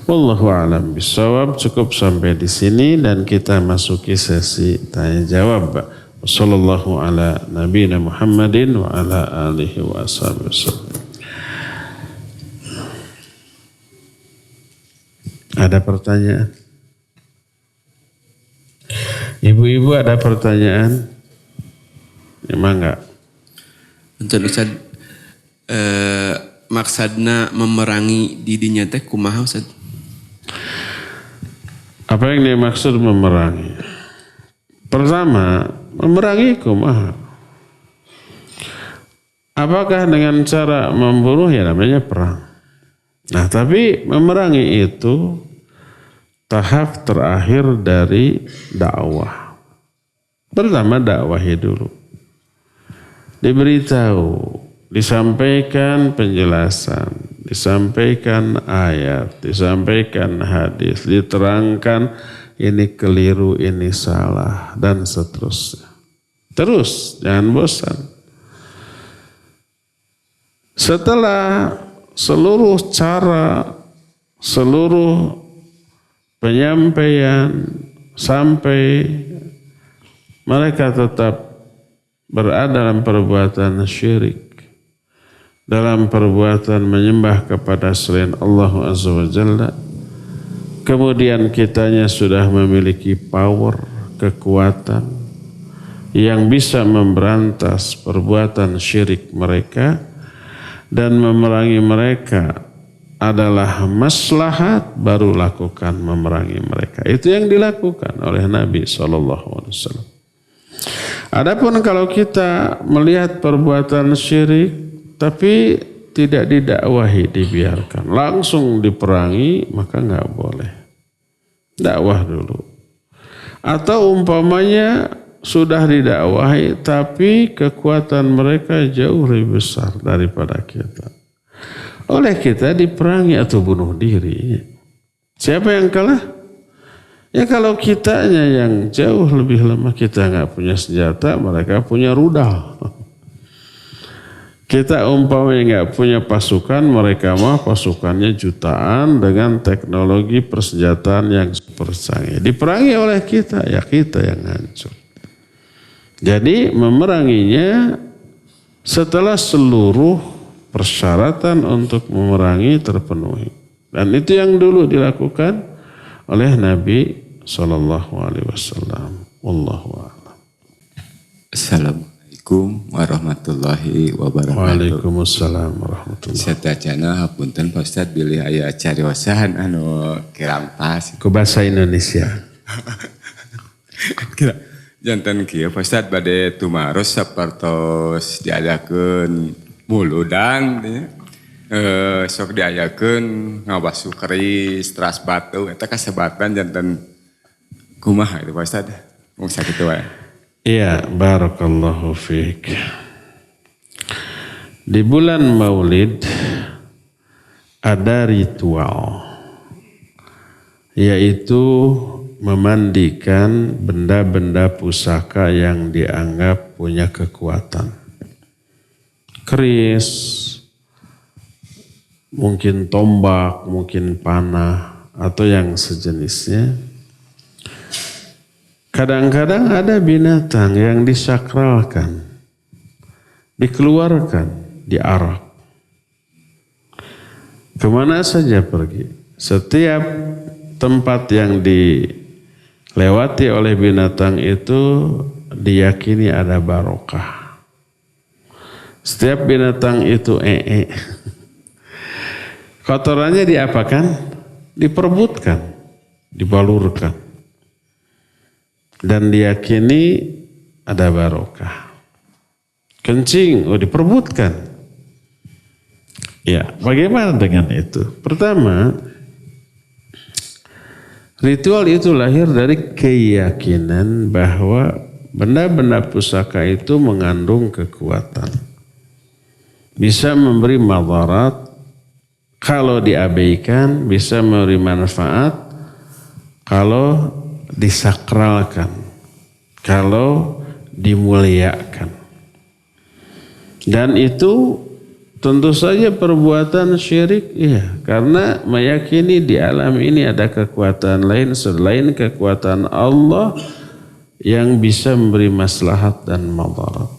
Wallahu a'lam bishawab. Cukup sampai di sini dan kita masuki sesi tanya jawab. Wassallallahu ala nabiyina Muhammadin wa ala alihi wa ashabihi. Ada pertanyaan? Ibu-ibu ada pertanyaan? Emang enggak? Untuk Ustaz, maksudna memerangi didinya teh kumaha Ustaz? Apa yang dimaksud memerangi? Pertama, memerangi kumaha? Apakah dengan cara membunuh? Ya namanya perang. Nah, tapi memerangi itu tahap terakhir dari dakwah. Pertama dakwahi dulu. Diberitahu, disampaikan penjelasan, disampaikan ayat, disampaikan hadis, diterangkan ini keliru, ini salah, dan seterusnya. Terus, jangan bosan. Setelah seluruh cara, seluruh penyampaian sampai mereka tetap berada dalam perbuatan syirik, dalam perbuatan menyembah kepada selain Allah Azza wa Jalla, kemudian kitanya sudah memiliki power, kekuatan yang bisa memberantas perbuatan syirik mereka dan memerangi mereka adalah maslahat, baru lakukan memerangi mereka. Itu yang dilakukan oleh Nabi SAW. Adapun kalau kita melihat perbuatan syirik tapi tidak didakwahi, dibiarkan, langsung diperangi, maka nggak boleh. Dakwah dulu. Atau umpamanya sudah didakwahi tapi kekuatan mereka jauh lebih besar daripada kita. Oleh kita diperangi atau bunuh diri. Siapa yang kalah? Ya kalau kitanya yang jauh lebih lemah, kita nggak punya senjata, mereka punya rudal. Kita umpamanya nggak punya pasukan, mereka mah pasukannya jutaan dengan teknologi persenjataan yang super canggih. Diperangi oleh kita, ya kita yang hancur. Jadi memeranginya setelah seluruh persyaratan untuk memerangi terpenuhi. Dan itu yang dulu dilakukan oleh Nabi Sallallahu Alaihi Wasallam. Wallahu a'lam. Assalamualaikum warahmatullahi wabarakatuh. Waalaikumsalam warahmatullahi. Satacana hapunten Pak Ustaz bilih aya cariosahan anu kirang pas. Ku bahasa Indonesia. Kira janten kieu Pak Ustaz bade tumaros sapertos diajakeun muludang sok diajakeun ngabasuh keris teras batu eta kasebatan janten kumaha itu Pak Ustaz? Mung sakitu wae. Iya, barakallahu fiik. Di bulan Maulid ada ritual, yaitu memandikan benda-benda pusaka yang dianggap punya kekuatan. Keris, mungkin tombak, mungkin panah, atau yang sejenisnya. Kadang-kadang ada binatang yang disakralkan, dikeluarkan, diarak. Kemana saja pergi. Setiap tempat yang dilewati oleh binatang itu diyakini ada barokah. Setiap binatang itu kotorannya diapakan? Diperebutkan, dibalurkan. Dan diyakini ada barokah. Kencing, diperebutkan. Ya, bagaimana dengan itu? Pertama, ritual itu lahir dari keyakinan bahwa benda-benda pusaka itu mengandung kekuatan. Bisa memberi madarat, kalau diabaikan bisa memberi manfaat, kalau disakralkan, kalau dimuliakan. Dan itu tentu saja perbuatan syirik, iya, karena meyakini di alam ini ada kekuatan lain selain kekuatan Allah yang bisa memberi maslahat dan madarat.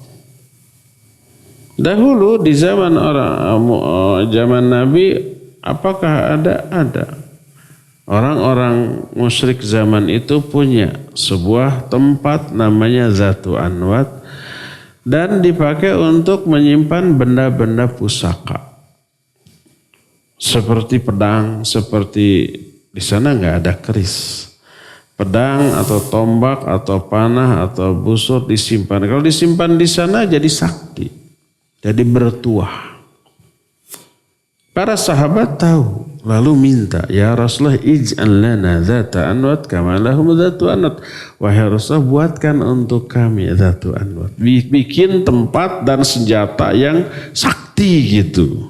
Dahulu di zaman zaman Nabi, apakah ada? Orang-orang musyrik zaman itu punya sebuah tempat namanya Zatu Anwat dan dipakai untuk menyimpan benda-benda pusaka. Seperti pedang, seperti di sana nggak ada keris. Pedang atau tombak atau panah atau busur disimpan. Kalau disimpan di sana jadi sakti, jadi bertuah. Para sahabat tahu, lalu minta, ya Rasulullah ij'al lana Zata Anwat kama lahum Zatu Anwat. Wahai Rasulullah, buatkan untuk kami Zatu Anwat. Bikin tempat dan senjata yang sakti gitu.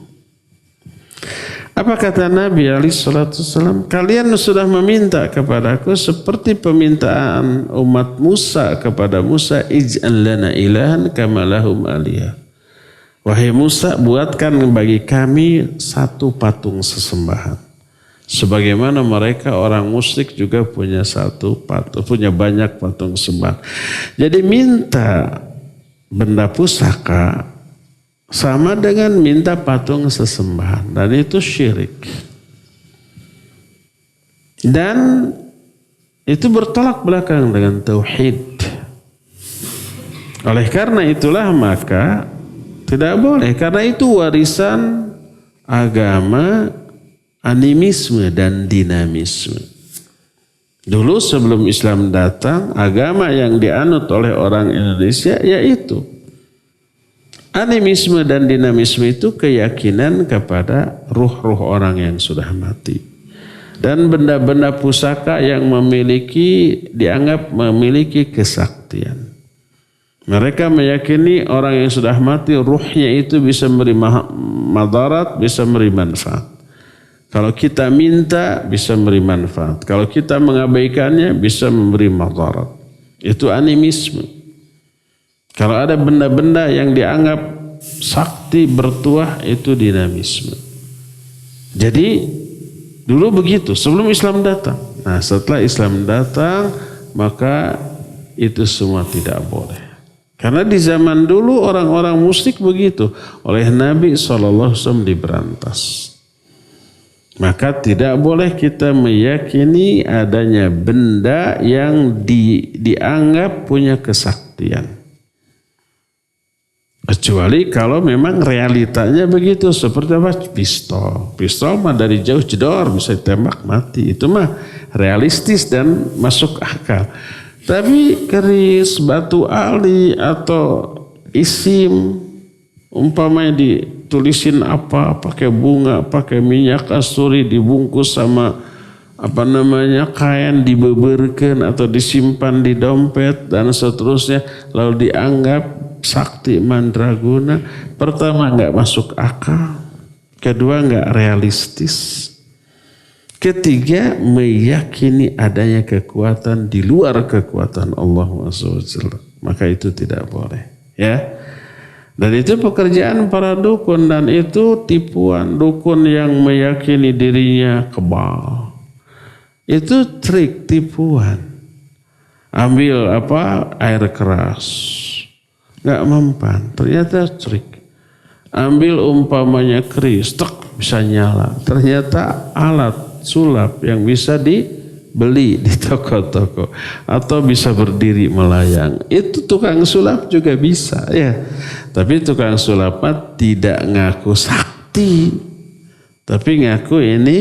Apa kata Nabi SAW? Kalian sudah meminta kepadaku seperti permintaan umat Musa kepada Musa, ij'al lana ilahan kama lahum alihah. Wahai Musa, buatkan bagi kami satu patung sesembahan. Sebagaimana mereka orang musyrik juga punya satu patung, punya banyak patung sembahan. Jadi minta benda pusaka sama dengan minta patung sesembahan. Dan itu syirik. Dan itu bertolak belakang dengan tauhid. Oleh karena itulah maka tidak boleh, karena itu warisan agama animisme dan dinamisme. Dulu sebelum Islam datang, agama yang dianut oleh orang Indonesia yaitu animisme dan dinamisme, itu keyakinan kepada ruh-ruh orang yang sudah mati. Dan benda-benda pusaka yang dianggap memiliki kesaktian. Mereka meyakini orang yang sudah mati ruhnya itu bisa memberi madarat, bisa memberi manfaat. Kalau kita minta bisa memberi manfaat. Kalau kita mengabaikannya bisa memberi madarat. Itu animisme. Kalau ada benda-benda yang dianggap sakti bertuah, itu dinamisme. Jadi dulu begitu sebelum Islam datang. Nah, setelah Islam datang maka itu semua tidak boleh. Karena di zaman dulu orang-orang musyrik begitu. Oleh Nabi SAW diberantas. Maka tidak boleh kita meyakini adanya benda yang dianggap punya kesaktian. Kecuali kalau memang realitanya begitu. Seperti apa? Pistol. Pistol mah dari jauh jedor bisa ditembak mati. Itu mah realistis dan masuk akal. Tapi keris, batu ali atau isim umpamanya ditulisin apa, pakai bunga, pakai minyak kasturi, dibungkus sama kain, dibeberkan atau disimpan di dompet dan seterusnya, lalu dianggap sakti mandraguna. Pertama enggak masuk akal, kedua enggak realistis. Ketiga, meyakini adanya kekuatan di luar kekuatan Allah SWT. Maka itu tidak boleh. Ya. Dan itu pekerjaan para dukun. Dan itu tipuan. Dukun yang meyakini dirinya kebal. Itu trik, tipuan. Ambil air keras. Nggak mempan. Ternyata trik. Ambil umpamanya keris. Tek, bisa nyala. Ternyata alat sulap yang bisa beli di toko-toko atau bisa berdiri melayang. Itu tukang sulap juga bisa ya. Tapi tukang sulap tidak ngaku sakti, tapi ngaku ini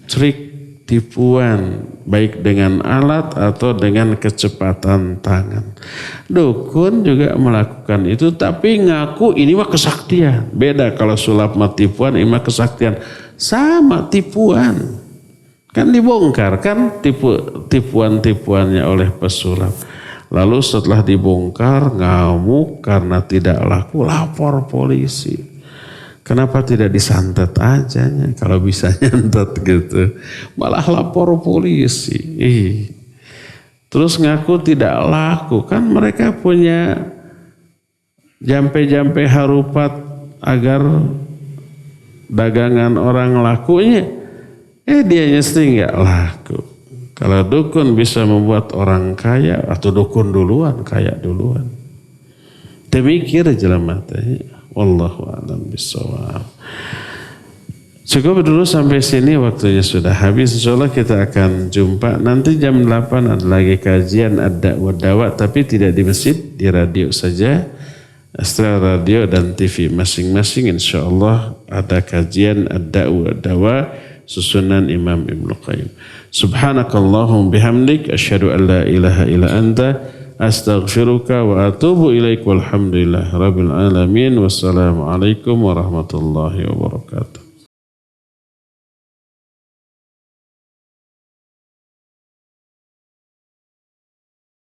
trik, tipuan, baik dengan alat atau dengan kecepatan tangan. Dukun juga melakukan itu, tapi ngaku ini mah kesaktian. Beda kalau sulap mah tipuan, ini mah kesaktian. Sama tipuan. Kan dibongkar kan tipuan-tipuannya oleh pesulap. Lalu setelah dibongkar ngamuk karena tidak laku, lapor polisi. Kenapa tidak disantet aja kalau bisa nyantet gitu. Malah lapor polisi. Terus ngaku tidak laku. Kan mereka punya jampe-jampe harupat agar dagangan orang lakunya. Dianya sendiri nggak laku. Kalau dukun bisa membuat orang kaya, atau dukun duluan, kaya duluan. Demikian jelema teh. Wallahu a'lam bishawab. Cukup dulu sampai sini, waktunya sudah habis. Insyaallah kita akan jumpa nanti jam 8 ada lagi kajian ad-da'wah dawa, tapi tidak di masjid, di radio saja. Astra Radio dan TV masing-masing insyaallah ada kajian ad-da'wah dawa susunan Imam Ibnu Qayyim. Subhanakallahum bihamdik asyhadu an la ilaha illa anta astaghfiruka wa atubu ilaik walhamdulillah rabbil alamin wassalamu alaikum warahmatullahi wabarakatuh.